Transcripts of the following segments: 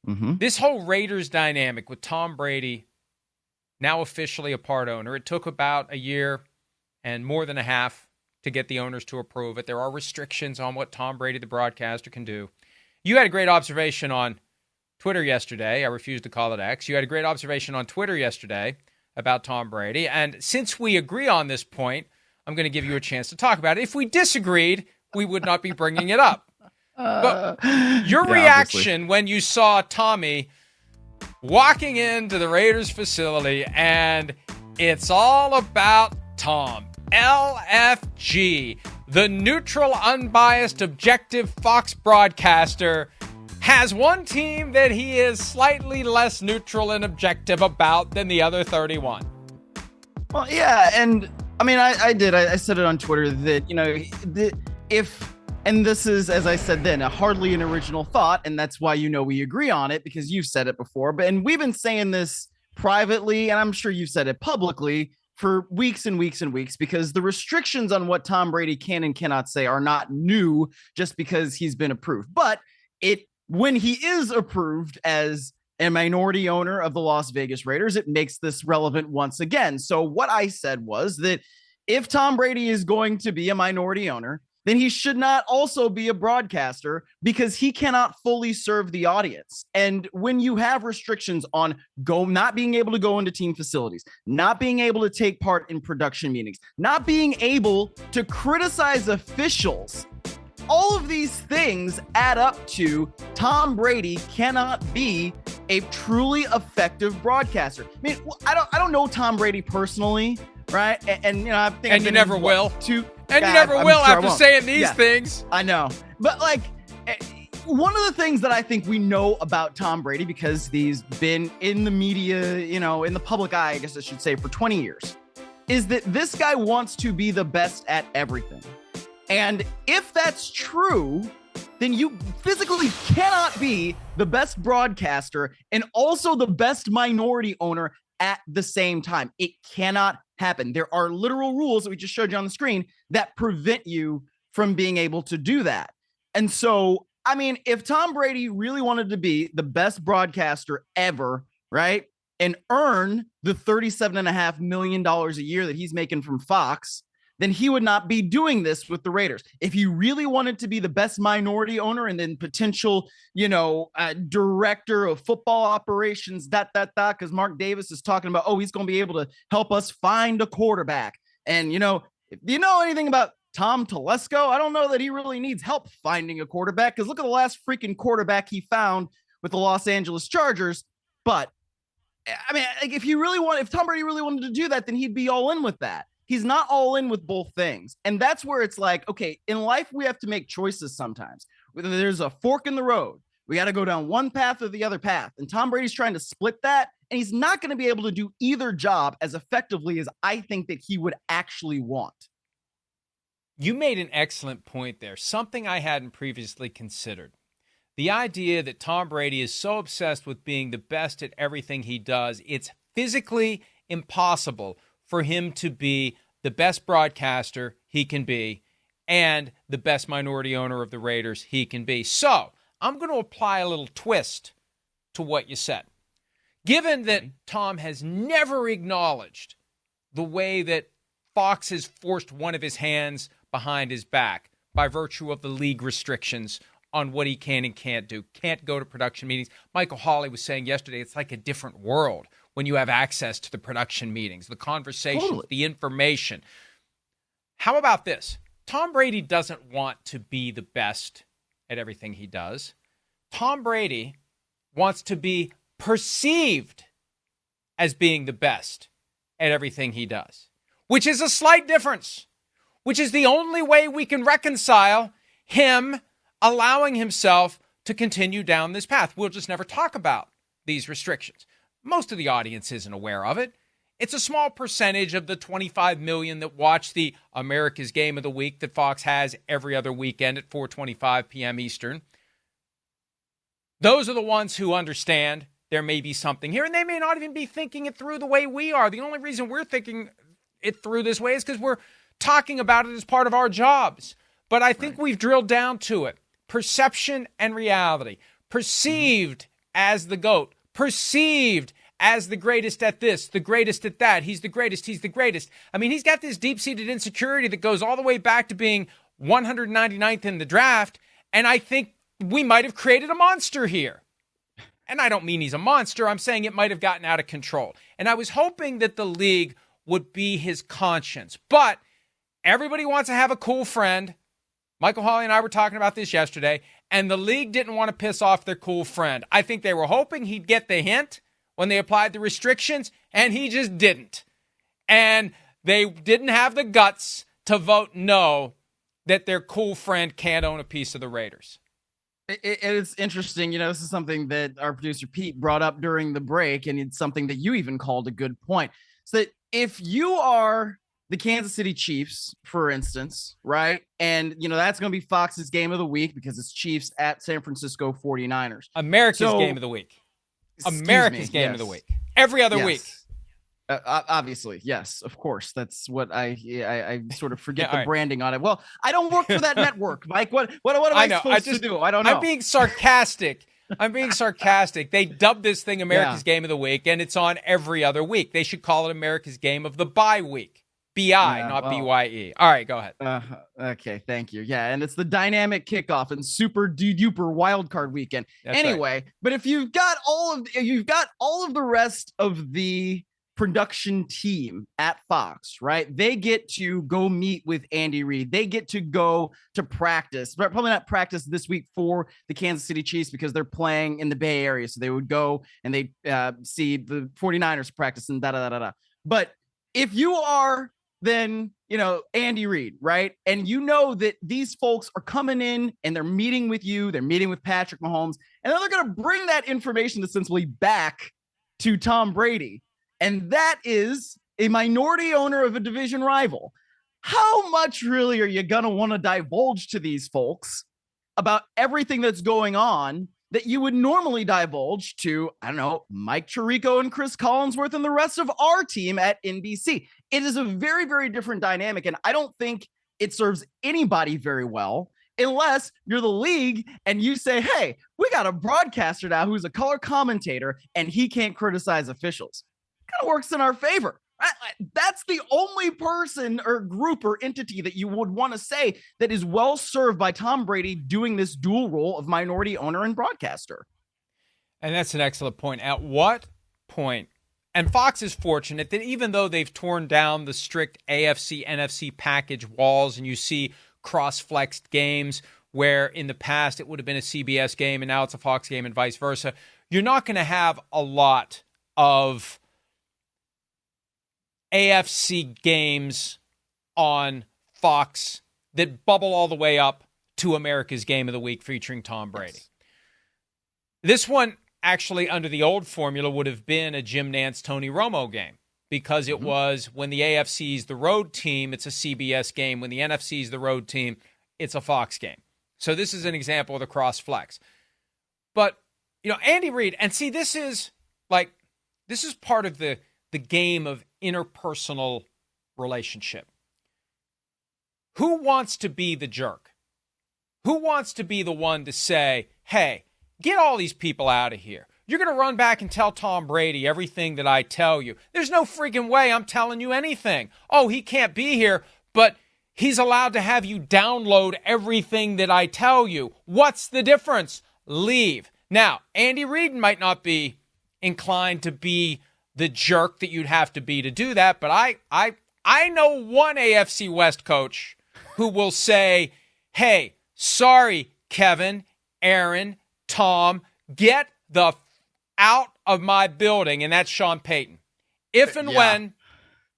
Mm-hmm. This whole Raiders dynamic with Tom Brady, now officially a part owner, it took about a year and more than a half to get the owners to approve it. There are restrictions on what Tom Brady, the broadcaster, can do. You had a great observation on Twitter yesterday. I refuse to call it X. You had a great observation on Twitter yesterday about Tom Brady. And since we agree on this point, I'm going to give you a chance to talk about it. If we disagreed, we would not be bringing it up. But your reaction when you saw Tommy walking into the Raiders facility and it's all about Tom, LFG, the neutral, unbiased, objective Fox broadcaster, has one team that he is slightly less neutral and objective about than the other 31. Well, yeah, and I mean, I did. I said it on Twitter that, and this is, as I said then, hardly an original thought, and that's why we agree on it, because you've said it before. And we've been saying this privately, and I'm sure you've said it publicly for weeks and weeks and weeks, because the restrictions on what Tom Brady can and cannot say are not new just because he's been approved. But when he is approved as a minority owner of the Las Vegas Raiders, it makes this relevant once again. So what I said was that if Tom Brady is going to be a minority owner, then he should not also be a broadcaster, because he cannot fully serve the audience. And when you have restrictions on not being able to go into team facilities, not being able to take part in production meetings, not being able to criticize officials, all of these things add up to Tom Brady cannot be a truly effective broadcaster. I mean, I don't know Tom Brady personally, right? And I think, and you never will. You never will after saying these things. I know, but one of the things that I think we know about Tom Brady, because he's been in the media, in the public eye, I guess I should say, for 20 years, is that this guy wants to be the best at everything. And if that's true, then you physically cannot be the best broadcaster and also the best minority owner at the same time. It cannot happen. There are literal rules that we just showed you on the screen that prevent you from being able to do that. And so, I mean, if Tom Brady really wanted to be the best broadcaster ever, right, and earn the $37.5 million a year that he's making from Fox, then he would not be doing this with the Raiders. If he really wanted to be the best minority owner and then potential, director of football operations, because Mark Davis is talking about, he's going to be able to help us find a quarterback. And, if you know anything about Tom Telesco, I don't know that he really needs help finding a quarterback, because look at the last freaking quarterback he found with the Los Angeles Chargers. But, I mean, if Tom Brady really wanted to do that, then he'd be all in with that. He's not all in with both things. And that's where it's like, okay, in life, we have to make choices sometimes. Whether there's a fork in the road, we got to go down one path or the other path. And Tom Brady's trying to split that. And he's not going to be able to do either job as effectively as I think that he would actually want. You made an excellent point there, something I hadn't previously considered. The idea that Tom Brady is so obsessed with being the best at everything he does, it's physically impossible for him to be the best broadcaster he can be and the best minority owner of the Raiders he can be. So I'm going to apply a little twist to what you said. Given that Tom has never acknowledged the way that Fox has forced one of his hands behind his back by virtue of the league restrictions on what he can and can't do, can't go to production meetings. Michael Hawley was saying yesterday, it's like a different world when you have access to the production meetings, the conversations, the information. How about this? Tom Brady doesn't want to be the best at everything he does. Tom Brady wants to be perceived as being the best at everything he does, which is a slight difference, which is the only way we can reconcile him allowing himself to continue down this path. We'll just never talk about these restrictions. Most of the audience isn't aware of it. It's a small percentage of the 25 million that watch the America's Game of the Week that Fox has every other weekend at 4:25 p.m. Eastern. Those are the ones who understand there may be something here, and they may not even be thinking it through the way we are. The only reason we're thinking it through this way is because we're talking about it as part of our jobs. But I think we've drilled down to it. Perception and reality. Perceived as the GOAT, perceived as the greatest at this, the greatest at that. He's the greatest. He's the greatest. I mean, he's got this deep-seated insecurity that goes all the way back to being 199th in the draft. And I think we might have created a monster here. And I don't mean he's a monster. I'm saying it might have gotten out of control. And I was hoping that the league would be his conscience. But everybody wants to have a cool friend. Michael Hawley and I were talking about this yesterday. And the league didn't want to piss off their cool friend. I think they were hoping he'd get the hint when they applied the restrictions, and he just didn't. And they didn't have the guts to vote no, that their cool friend can't own a piece of the Raiders. It's interesting. This is something that our producer Pete brought up during the break, and it's something that you even called a good point. So that if you are the Kansas City Chiefs, for instance, right? And, that's going to be Fox's game of the week because it's Chiefs at San Francisco 49ers. America's game of the week. America's game of the week. Every other week. Obviously, yes, of course. That's what I sort of forget the branding on it. Well, I don't work for that network, Mike. What am I supposed to do? I don't know. I'm being sarcastic. They dubbed this thing America's Game of the Week, and it's on every other week. They should call it America's Game of the Bye Week. B-I, not B-Y-E. All right, go ahead. Okay, thank you. Yeah, and it's the dynamic kickoff and super duper wild card weekend. That's anyway, right. But if you've got all of the rest of the production team at Fox, right? They get to go meet with Andy Reid. They get to go to practice, but probably not practice this week for the Kansas City Chiefs because they're playing in the Bay Area. So they would go and they see the 49ers practice and da-da-da-da-da. But if you are then, Andy Reid, right? And that these folks are coming in and they're meeting with you, they're meeting with Patrick Mahomes, and then they're going to bring that information essentially back to Tom Brady. And that is a minority owner of a division rival. How much really are you going to want to divulge to these folks about everything that's going on that you would normally divulge to, I don't know, Mike Tirico and Chris Collinsworth and the rest of our team at NBC? It is a very, very different dynamic, and I don't think it serves anybody very well unless you're the league and you say, hey, we got a broadcaster now who's a color commentator and he can't criticize officials. It kind of works in our favor. That's the only person or group or entity that you would want to say that is well served by Tom Brady doing this dual role of minority owner and broadcaster. And that's an excellent point. At what point? And Fox is fortunate that even though they've torn down the strict AFC, NFC package walls and you see cross-flexed games where in the past it would have been a CBS game and now it's a Fox game and vice versa, you're not going to have a lot of AFC games on Fox that bubble all the way up to America's Game of the Week featuring Tom Brady. Yes. This one, actually, under the old formula, would have been a Jim Nantz, Tony Romo game because it was when the AFC's the road team, it's a CBS game. When the NFC's the road team, it's a Fox game. So this is an example of the cross-flex. But, Andy Reid, and see, this is part of the game of interpersonal relationship. Who wants to be the jerk? Who wants to be the one to say, hey, get all these people out of here. You're going to run back and tell Tom Brady everything that I tell you. There's no freaking way I'm telling you anything. Oh, he can't be here, but he's allowed to have you download everything that I tell you. What's the difference? Leave. Now, Andy Reid might not be inclined to be the jerk that you'd have to be to do that. But I know one AFC West coach who will say, hey, sorry, Kevin, Aaron, Tom, get the out of my building. And that's Sean Payton. If and when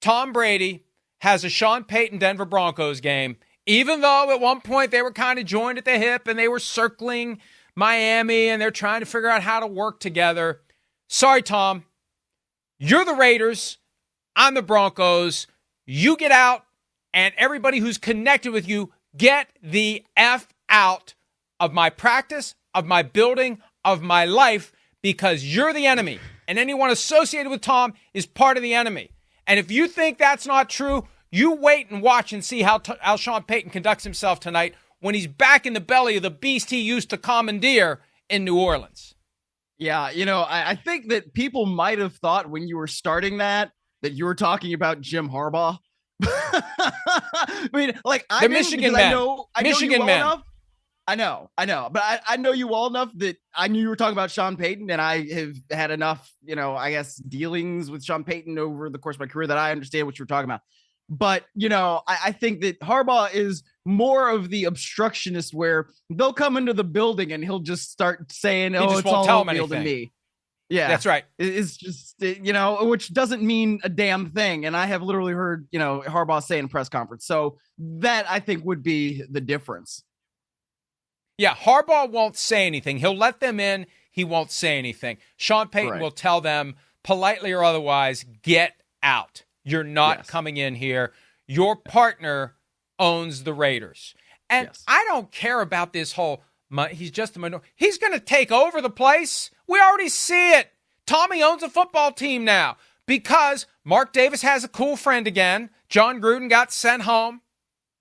Tom Brady has a Sean Payton Denver Broncos game, even though at one point they were kind of joined at the hip and they were circling Miami and they're trying to figure out how to work together. Sorry, Tom. You're the Raiders. I'm the Broncos. You get out, and everybody who's connected with you, get the F out of my practice, of my building, of my life, because you're the enemy. And anyone associated with Tom is part of the enemy. And if you think that's not true, you wait and watch and see how Sean Payton conducts himself tonight when he's back in the belly of the beast he used to commandeer in New Orleans. Yeah, I think that people might have thought when you were starting that you were talking about Jim Harbaugh. I mean, like I The didn't Michigan because men. I know you Michigan well men. enough. I know, but I know you well enough that I knew you were talking about Sean Payton, and I have had enough, I guess, dealings with Sean Payton over the course of my career that I understand what you're talking about. But, I think that Harbaugh is more of the obstructionist where they'll come into the building and he'll just start saying, He just it's won't all tell them oatmeal to anything. me. Yeah. That's right. It's just, which doesn't mean a damn thing. And I have literally heard, Harbaugh say in press conference. So that I think would be the difference. Yeah, Harbaugh won't say anything. He'll let them in. He won't say anything. Sean Payton will tell them, politely or otherwise, get out. You're not coming in here. Your partner owns the Raiders. And I don't care about this whole, he's just a minority. He's going to take over the place. We already see it. Tommy owns a football team now because Mark Davis has a cool friend again. John Gruden got sent home.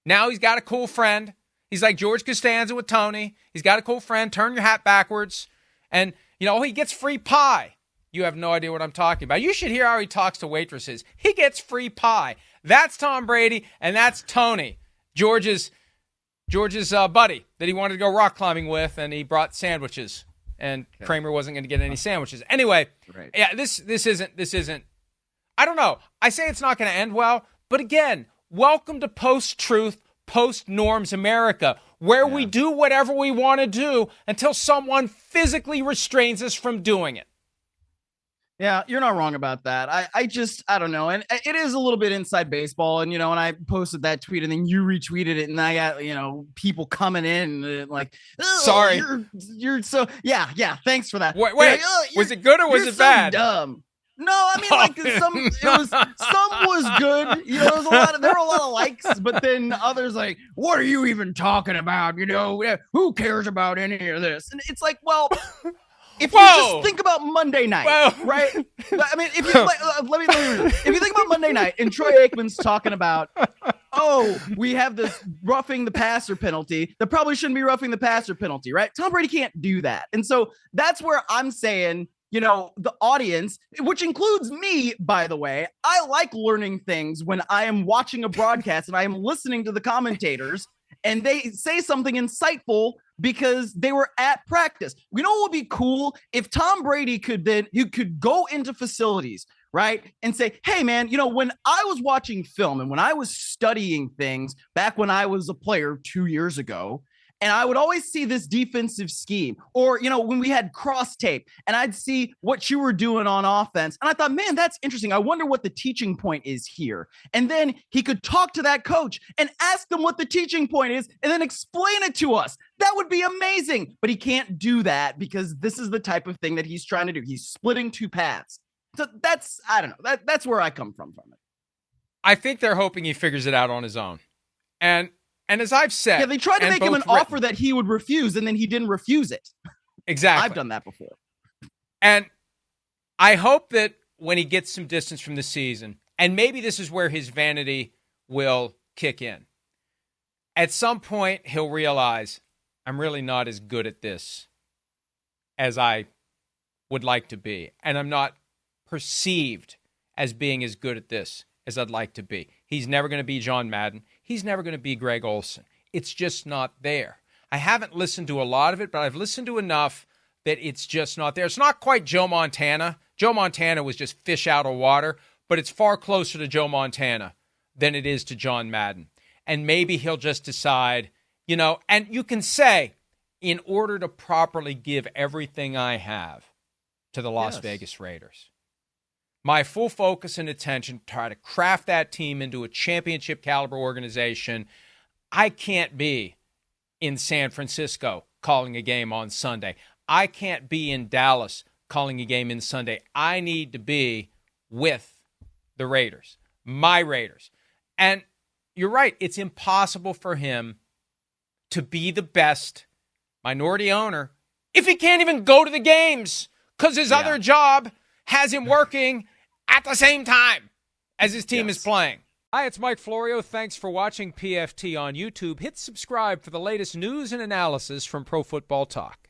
Now he's got a cool friend. He's like George Costanza with Tony. He's got a cool friend. Turn your hat backwards. And, he gets free pie. You have no idea what I'm talking about. You should hear how he talks to waitresses. He gets free pie. That's Tom Brady, and that's Tony, George's buddy that he wanted to go rock climbing with, and he brought sandwiches. And Kramer wasn't going to get any sandwiches. Anyway, yeah, this isn't. I don't know. I say it's not going to end well, but again, welcome to post-truth, post-norms America, where we do whatever we want to do until someone physically restrains us from doing it. Yeah, you're not wrong about that. I don't know. And it is a little bit inside baseball. And, and I posted that tweet and then you retweeted it and I got, people coming in like, sorry, you're so, yeah. Thanks for that. Wait, was it good or was it bad? Dumb. No, I mean, like some was good. There were a lot of likes, but then others like, what are you even talking about? Who cares about any of this? And it's like, well, if you just think about Monday night, right? I mean, if you if you think about Monday night and Troy Aikman's talking about, we have this roughing the passer penalty that probably shouldn't be roughing the passer penalty, right? Tom Brady can't do that. And so that's where I'm saying, the audience, which includes me, by the way, I like learning things when I am watching a broadcast and I am listening to the commentators and they say something insightful because they were at practice. What would be cool if Tom Brady could go into facilities, right? And say, hey man, when I was watching film and when I was studying things back when I was a player 2 years ago, and I would always see this defensive scheme or, when we had cross tape and I'd see what you were doing on offense. And I thought, man, that's interesting. I wonder what the teaching point is here. And then he could talk to that coach and ask them what the teaching point is and then explain it to us. That would be amazing. But he can't do that because this is the type of thing that he's trying to do. He's splitting two paths. So I don't know. That's where I come from it. I think they're hoping he figures it out on his own. And as I've said, they tried to make him an offer that he would refuse, and then he didn't refuse it. Exactly. I've done that before. And I hope that when he gets some distance from the season, and maybe this is where his vanity will kick in, at some point he'll realize, I'm really not as good at this as I would like to be. And I'm not perceived as being as good at this as I'd like to be. He's never going to be John Madden. He's never going to be Greg Olsen. It's just not there. I haven't listened to a lot of it, but I've listened to enough that it's just not there. It's not quite Joe Montana. Joe Montana was just fish out of water, but it's far closer to Joe Montana than it is to John Madden. And maybe he'll just decide, and you can say, in order to properly give everything I have to the Las Vegas Raiders, my full focus and attention, try to craft that team into a championship caliber organization. I can't be in San Francisco calling a game on Sunday. I can't be in Dallas calling a game in Sunday. I need to be with the Raiders, my Raiders. And you're right. It's impossible for him to be the best minority owner if he can't even go to the games because his other job has him working at the same time as his team is playing. Hi, it's Mike Florio. Thanks for watching PFT on YouTube. Hit subscribe for the latest news and analysis from Pro Football Talk.